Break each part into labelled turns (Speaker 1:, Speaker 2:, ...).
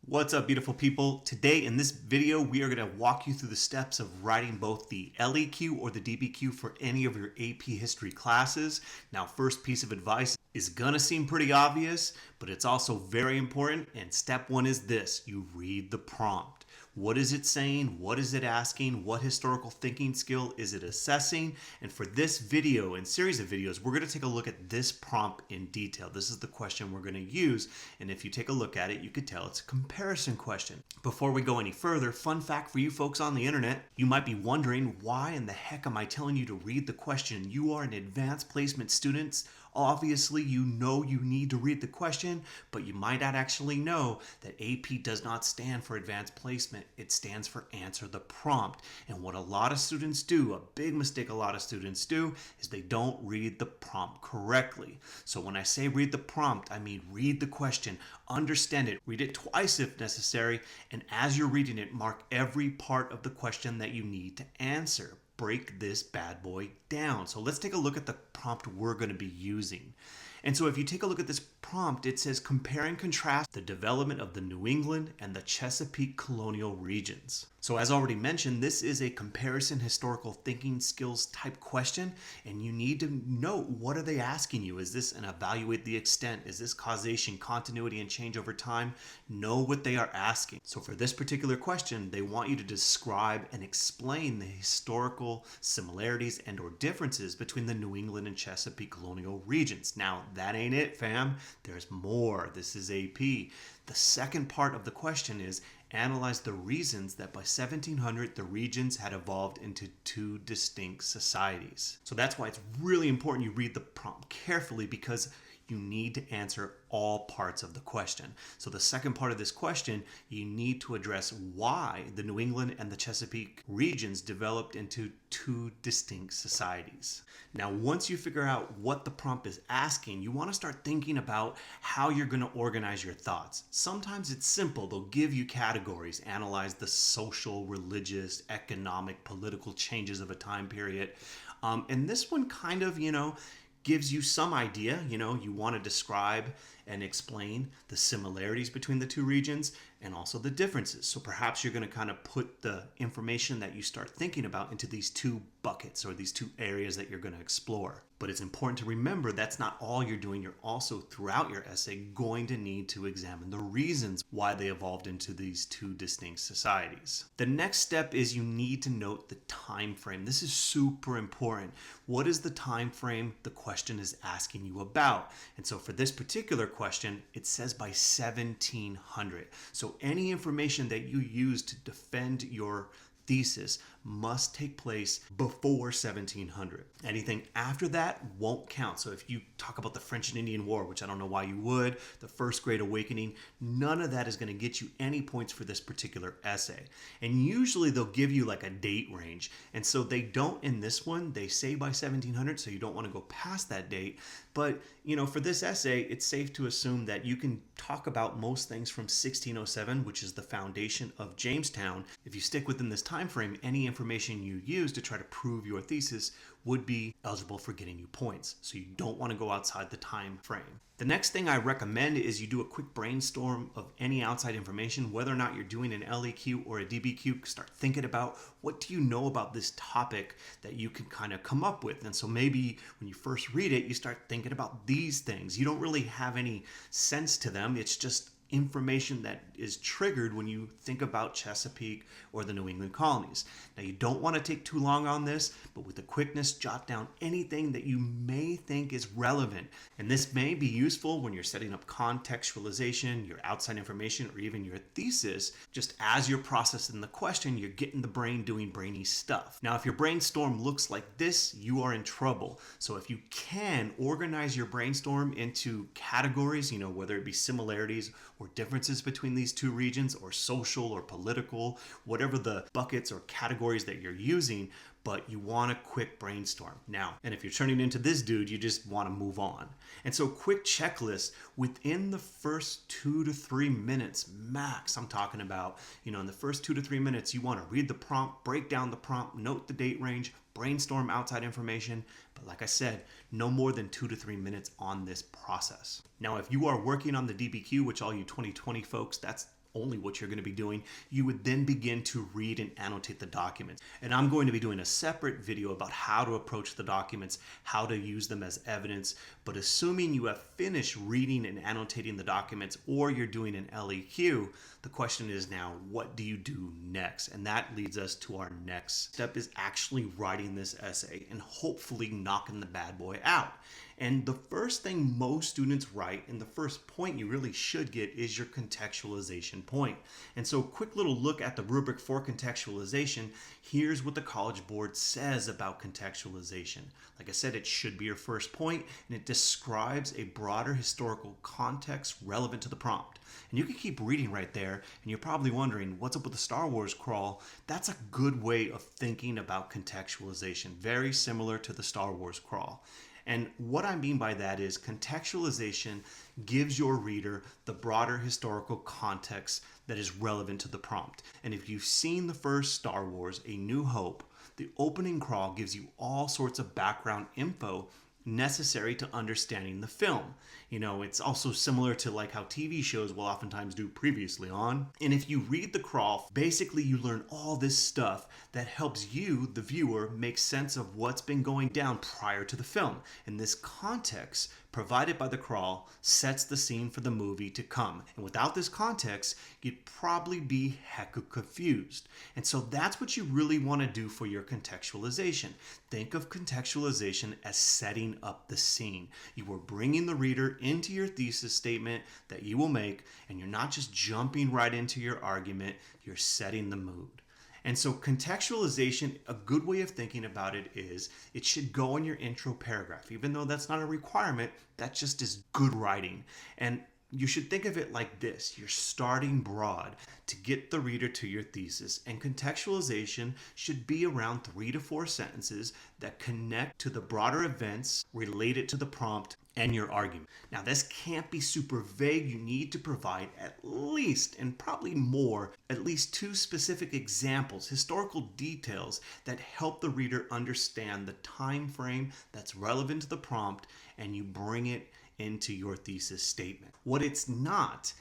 Speaker 1: What's up, beautiful people? Today in this video, we are going to walk you through the steps of writing both the LEQ or the DBQ for any of your AP History classes. Now, first piece of advice is going to seem pretty obvious, but it's also very important. And step one is this: you read the prompt. What is it saying? What is it asking? What historical thinking skill is it assessing? And for this video and series of videos, we're going to take a look at this prompt in detail. This is the question we're going to use. And if you take a look at it, you could tell it's a comparison question. Before we go any further, fun fact for you folks on the internet, you might be wondering, why in the heck am I telling you to read the question? You are an advanced placement student. Obviously, you know you need to read the question, but you might not actually know that AP does not stand for advanced placement. It stands for answer the prompt. And what a lot of students do, a big mistake a lot of students do, is they don't read the prompt correctly. So when I say read the prompt, I mean read the question, understand it, read it twice if necessary, and as you're reading it, mark every part of the question that you need to answer. Break this bad boy down. So let's take a look at the prompt we're going to be using. And so if you take a look at this prompt, it says compare and contrast the development of the New England and the Chesapeake colonial regions. So as already mentioned, this is a comparison historical thinking skills type question, and you need to know, what are they asking you? Is this an evaluate the extent? Is this causation, continuity, and change over time? Know what they are asking. So for this particular question, they want you to describe and explain the historical similarities and or differences between the New England and Chesapeake colonial regions. Now, that ain't it, fam. There's more. This is AP. The second part of the question is analyze the reasons that by 1700 the regions had evolved into two distinct societies. So that's why it's really important you read the prompt carefully, because you need to answer all parts of the question. So the second part of this question, you need to address why the New England and the Chesapeake regions developed into two distinct societies. Now, once you figure out what the prompt is asking, you want to start thinking about how you're going to organize your thoughts. Sometimes it's simple. They'll give you categories, analyze the social, religious, economic, political changes of a time period. And this one kind of, gives you some idea. You want to describe and explain the similarities between the two regions and also the differences. So perhaps you're going to kind of put the information that you start thinking about into these two buckets or these two areas that you're going to explore. But it's important to remember that's not all you're doing. You're also, throughout your essay, going to need to examine the reasons why they evolved into these two distinct societies. The next step is you need to note the time frame. This is super important. What is the time frame the question is asking you about? And so for this particular question, it says by 1700. So any information that you use to defend your thesis must take place before 1700. Anything after that won't count. So if you talk about the French and Indian War, which I don't know why you would, the First Great Awakening, none of that is going to get you any points for this particular essay. And usually they'll give you like a date range. And so they don't in this one. They say by 1700, so you don't want to go past that date. But, for this essay, it's safe to assume that you can talk about most things from 1607, which is the foundation of Jamestown. If you stick within this time frame, any information you use to try to prove your thesis would be eligible for getting you points. So you don't want to go outside the time frame. The next thing I recommend is you do a quick brainstorm of any outside information, whether or not you're doing an LEQ or a DBQ. Start thinking about, what do you know about this topic that you can kind of come up with? And so maybe when you first read it, you start thinking about these things. You don't really have any sense to them. It's just information that is triggered when you think about Chesapeake or the New England colonies. Now, you don't want to take too long on this, but with the quickness, jot down anything that you may think is relevant. And this may be useful when you're setting up contextualization, your outside information, or even your thesis. Just as you're processing the question, you're getting the brain doing brainy stuff. Now, if your brainstorm looks like this, you are in trouble. So if you can organize your brainstorm into categories, whether it be similarities or differences between these two regions, or social or political, whatever the buckets or categories that you're using, but you want a quick brainstorm. Now, and if you're turning into this dude, you just want to move on. And so quick checklist within the first 2 to 3 minutes max. I'm talking about, in the first 2 to 3 minutes, you want to read the prompt, break down the prompt, note the date range, brainstorm outside information. But like I said, no more than 2 to 3 minutes on this process. Now, if you are working on the DBQ, which all you 2020 folks, that's only what you're going to be doing, you would then begin to read and annotate the documents. And I'm going to be doing a separate video about how to approach the documents, how to use them as evidence. But assuming you have finished reading and annotating the documents, or you're doing an LEQ, the question is now, what do you do next? And that leads us to our next step, is actually writing this essay and hopefully knocking the bad boy out. And the first thing most students write, and the first point you really should get, is your contextualization point. And so, quick little look at the rubric for contextualization. Here's what the College Board says about contextualization. Like I said, it should be your first point, and it describes a broader historical context relevant to the prompt. And you can keep reading right there, and you're probably wondering, what's up with the Star Wars crawl? That's a good way of thinking about contextualization, very similar to the Star Wars crawl. And what I mean by that is contextualization gives your reader the broader historical context that is relevant to the prompt. And if you've seen the first Star Wars, A New Hope, the opening crawl gives you all sorts of background info necessary to understanding the film. You know, it's also similar to like how TV shows will oftentimes do previously on. And if you read the crawl, basically you learn all this stuff that helps you, the viewer, make sense of what's been going down prior to the film. And this context provided by the crawl sets the scene for the movie to come. And without this context, you'd probably be hecka confused. And so that's what you really want to do for your contextualization. Think of contextualization as setting up the scene. You are bringing the reader into your thesis statement that you will make, and you're not just jumping right into your argument, you're setting the mood. And so contextualization, a good way of thinking about it is it should go in your intro paragraph. Even though that's not a requirement, that just is good writing. And you should think of it like this. You're starting broad to get the reader to your thesis, and contextualization should be around 3 to 4 sentences that connect to the broader events related to the prompt and your argument. Now, this can't be super vague. You need to provide at least, and probably more, at least 2 specific examples, historical details that help the reader understand the time frame that's relevant to the prompt, and you bring it into your thesis statement. What it is not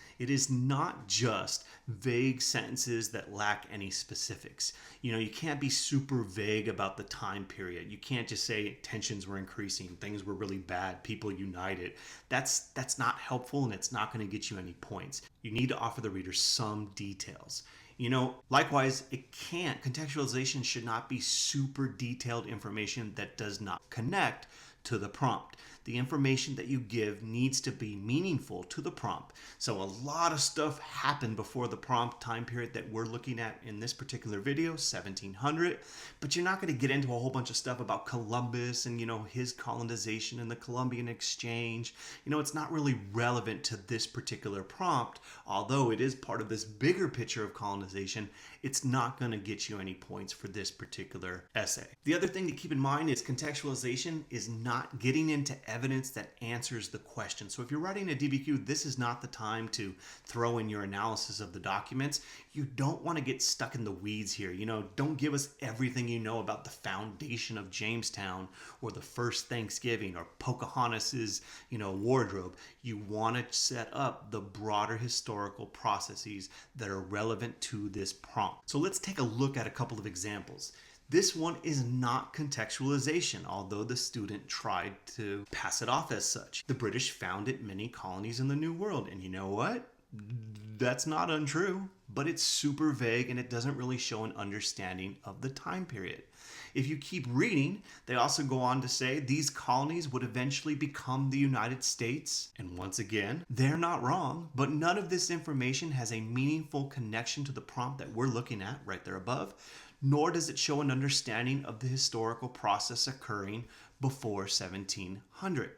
Speaker 1: just vague sentences that lack any specifics. You know, you can't be super vague about the time period. You can't just say tensions were increasing, things were really bad, people united. That's not helpful, and it's not going to get you any points. You need to offer the reader some details. You know, likewise, contextualization should not be super detailed information that does not connect to the prompt. The information that you give needs to be meaningful to the prompt. So a lot of stuff happened before the prompt time period that we're looking at in this particular video, 1700, but you're not going to get into a whole bunch of stuff about Columbus and, you know, his colonization and the Columbian Exchange. You know, it's not really relevant to this particular prompt, although it is part of this bigger picture of colonization. It's not going to get you any points for this particular essay. The other thing to keep in mind is contextualization is not getting into evidence that answers the question. So if you're writing a DBQ, this is not the time to throw in your analysis of the documents. You don't want to get stuck in the weeds here. You know, don't give us everything you know about the foundation of Jamestown or the first Thanksgiving or Pocahontas's, you know, wardrobe. You want to set up the broader historical processes that are relevant to this prompt. So let's take a look at a couple of examples. This one is not contextualization, although the student tried to pass it off as such. The British founded many colonies in the New World, and you know what? That's not untrue, but it's super vague and it doesn't really show an understanding of the time period. If you keep reading, they also go on to say these colonies would eventually become the United States. And once again, they're not wrong, but none of this information has a meaningful connection to the prompt that we're looking at right there above, nor does it show an understanding of the historical process occurring before 1700.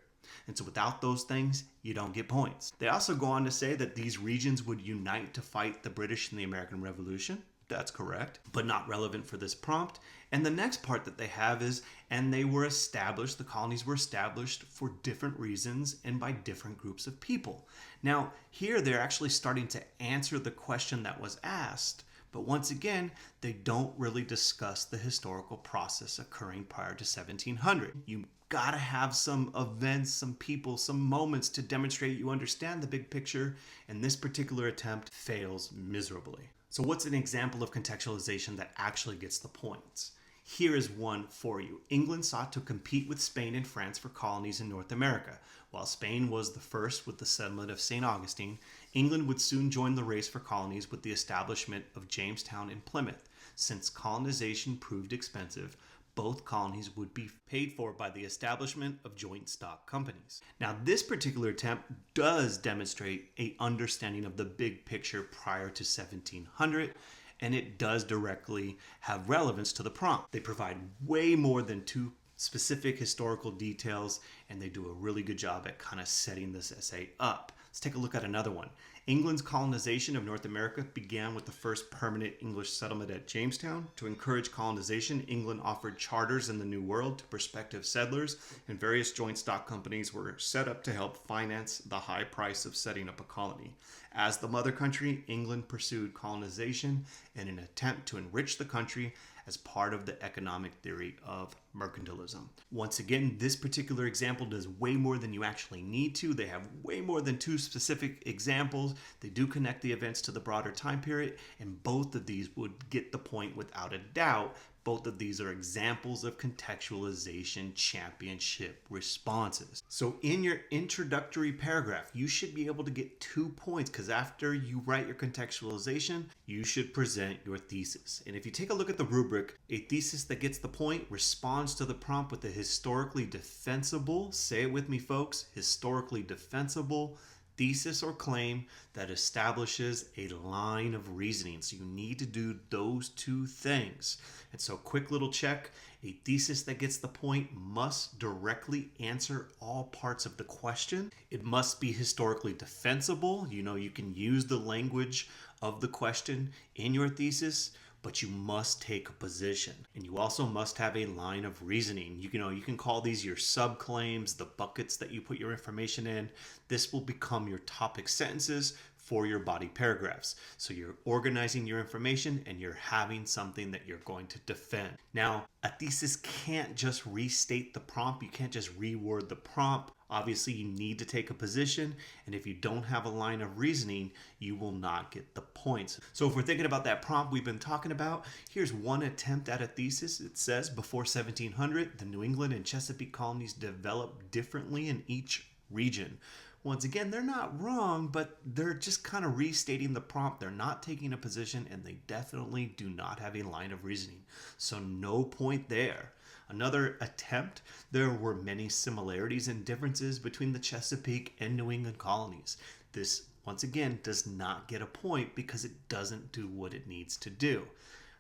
Speaker 1: And so without those things, you don't get points. They also go on to say that these regions would unite to fight the British in the American Revolution. That's correct, but not relevant for this prompt. And the next part that they have is, and they were established, the colonies were established for different reasons and by different groups of people. Now, here they're actually starting to answer the question that was asked, But once again, they don't really discuss the historical process occurring prior to 1700. You gotta have some events, some people, some moments to demonstrate you understand the big picture, and this particular attempt fails miserably. So what's an example of contextualization that actually gets the points? Here is one for you. England sought to compete with Spain and France for colonies in North America. While Spain was the first with the settlement of St. Augustine, England would soon join the race for colonies with the establishment of Jamestown and Plymouth. Since colonization proved expensive, both colonies would be paid for by the establishment of joint stock companies. Now, this particular attempt does demonstrate an understanding of the big picture prior to 1700, and it does directly have relevance to the prompt. They provide way more than two specific historical details, and they do a really good job at kind of setting this essay up. Let's take a look at another one. England's colonization of North America began with the first permanent English settlement at Jamestown. To encourage colonization, England offered charters in the New World to prospective settlers, and various joint stock companies were set up to help finance the high price of setting up a colony. As the mother country, England pursued colonization in an attempt to enrich the country as part of the economic theory of mercantilism. Once again, this particular example does way more than you actually need to. They have way more than two specific examples. They do connect the events to the broader time period, and both of these would get the point without a doubt. Both of these are examples of contextualization championship responses. So in your introductory paragraph, you should be able to get 2 points, because after you write your contextualization, you should present your thesis. And if you take a look at the rubric, a thesis that gets the point responds to the prompt with a historically defensible, say it with me folks, historically defensible thesis or claim that establishes a line of reasoning. So you need to do those two things. And so quick little check, a thesis that gets the point must directly answer all parts of the question. It must be historically defensible. You know, you can use the language of the question in your thesis, but you must take a position. And you also must have a line of reasoning. You can call these your subclaims, the buckets that you put your information in. This will become your topic sentences for your body paragraphs. So you're organizing your information and you're having something that you're going to defend. Now, a thesis can't just restate the prompt. You can't just reword the prompt. Obviously, you need to take a position, and if you don't have a line of reasoning, you will not get the points. So if we're thinking about that prompt we've been talking about, here's one attempt at a thesis. It says, before 1700, the New England and Chesapeake colonies developed differently in each region. Once again, they're not wrong, but they're just kind of restating the prompt. They're not taking a position, and they definitely do not have a line of reasoning. So no point there. Another attempt, there were many similarities and differences between the Chesapeake and New England colonies. This, once again, does not get a point because it doesn't do what it needs to do.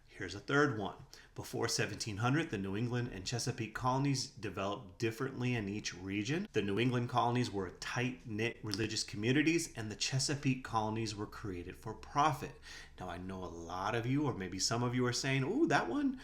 Speaker 1: Here's a third one. Before 1700, the New England and Chesapeake colonies developed differently in each region. The New England colonies were tight-knit religious communities, and the Chesapeake colonies were created for profit. Now, I know a lot of you, or maybe some of you, are saying, "Ooh, that one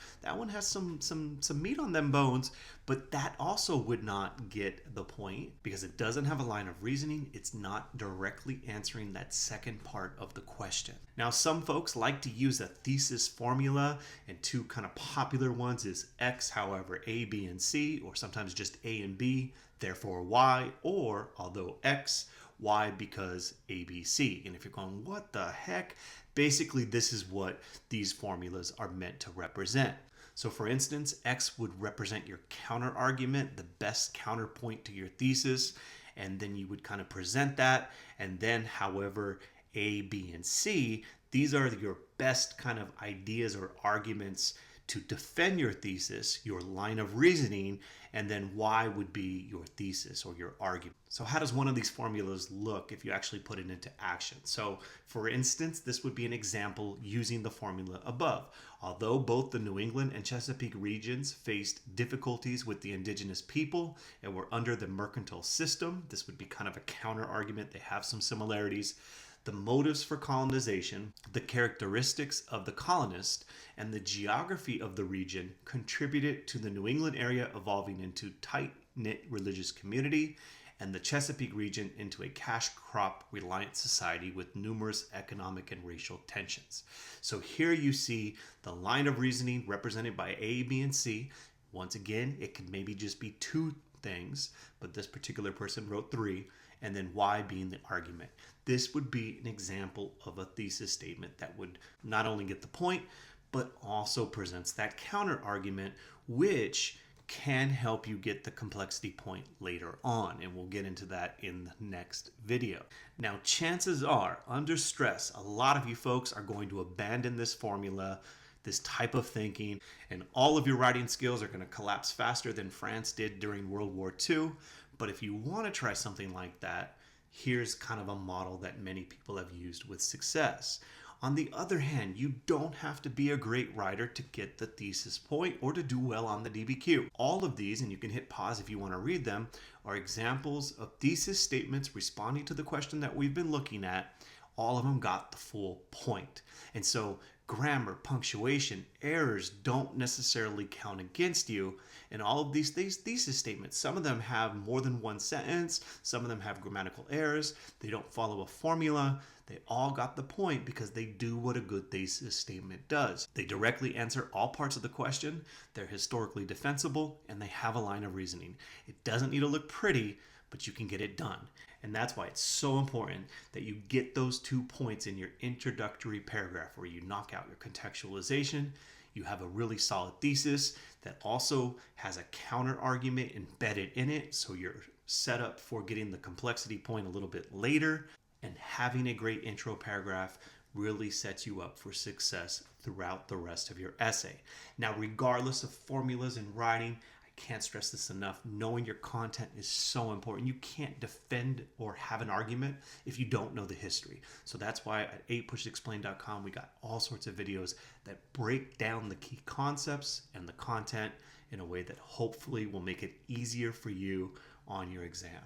Speaker 1: has some meat on them bones," but that also would not get the point because it doesn't have a line of reasoning. It's not directly answering that second part of the question. Now, some folks like to use a thesis formula, and two kind of popular ones is X, however, A, B, and C, or sometimes just A and B, therefore Y, or although X, Y because A, B, C. And if you're going, what the heck? Basically, this is what these formulas are meant to represent. So for instance, X would represent your counter argument, the best counterpoint to your thesis, and then you would kind of present that. And then, however, A, B, and C, these are your best kind of ideas or arguments to defend your thesis, your line of reasoning, and then Y would be your thesis or your argument. So how does one of these formulas look if you actually put it into action? So for instance, this would be an example using the formula above. Although both the New England and Chesapeake regions faced difficulties with the indigenous people and were under the mercantile system, this would be kind of a counter argument. They have some similarities. The motives for colonization, the characteristics of the colonist, and the geography of the region contributed to the New England area evolving into tight-knit religious community, and the Chesapeake region into a cash crop reliant society with numerous economic and racial tensions. So here you see the line of reasoning represented by A, B, and C. Once again, it could maybe just be two things, but this particular person wrote three, and then Y being the argument. This would be an example of a thesis statement that would not only get the point, but also presents that counter argument, which can help you get the complexity point later on, and we'll get into that in the next video. Now, chances are, under stress, a lot of you folks are going to abandon this formula, this type of thinking, and all of your writing skills are going to collapse faster than France did during World War II. But if you want to try something like that, here's kind of a model that many people have used with success. On the other hand, you don't have to be a great writer to get the thesis point or to do well on the DBQ. All of these, and you can hit pause if you want to read them, are examples of thesis statements responding to the question that we've been looking at. All of them got the full point. And so grammar, punctuation, errors don't necessarily count against you. And all of these thesis statements, some of them have more than one sentence, some of them have grammatical errors, they don't follow a formula. They all got the point because they do what a good thesis statement does. They directly answer all parts of the question, they're historically defensible, and they have a line of reasoning. It doesn't need to look pretty, but you can get it done. And that's why it's so important that you get those 2 points in your introductory paragraph where you knock out your contextualization, you have a really solid thesis that also has a counter argument embedded in it, so you're set up for getting the complexity point a little bit later, and having a great intro paragraph really sets you up for success throughout the rest of your essay. Now, regardless of formulas in writing, I can't stress this enough, knowing your content is so important. You can't defend or have an argument if you don't know the history. So that's why at 8pushexplain.com we got all sorts of videos that break down the key concepts and the content in a way that hopefully will make it easier for you on your exam.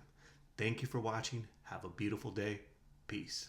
Speaker 1: Thank you for watching. Have a beautiful day. Peace.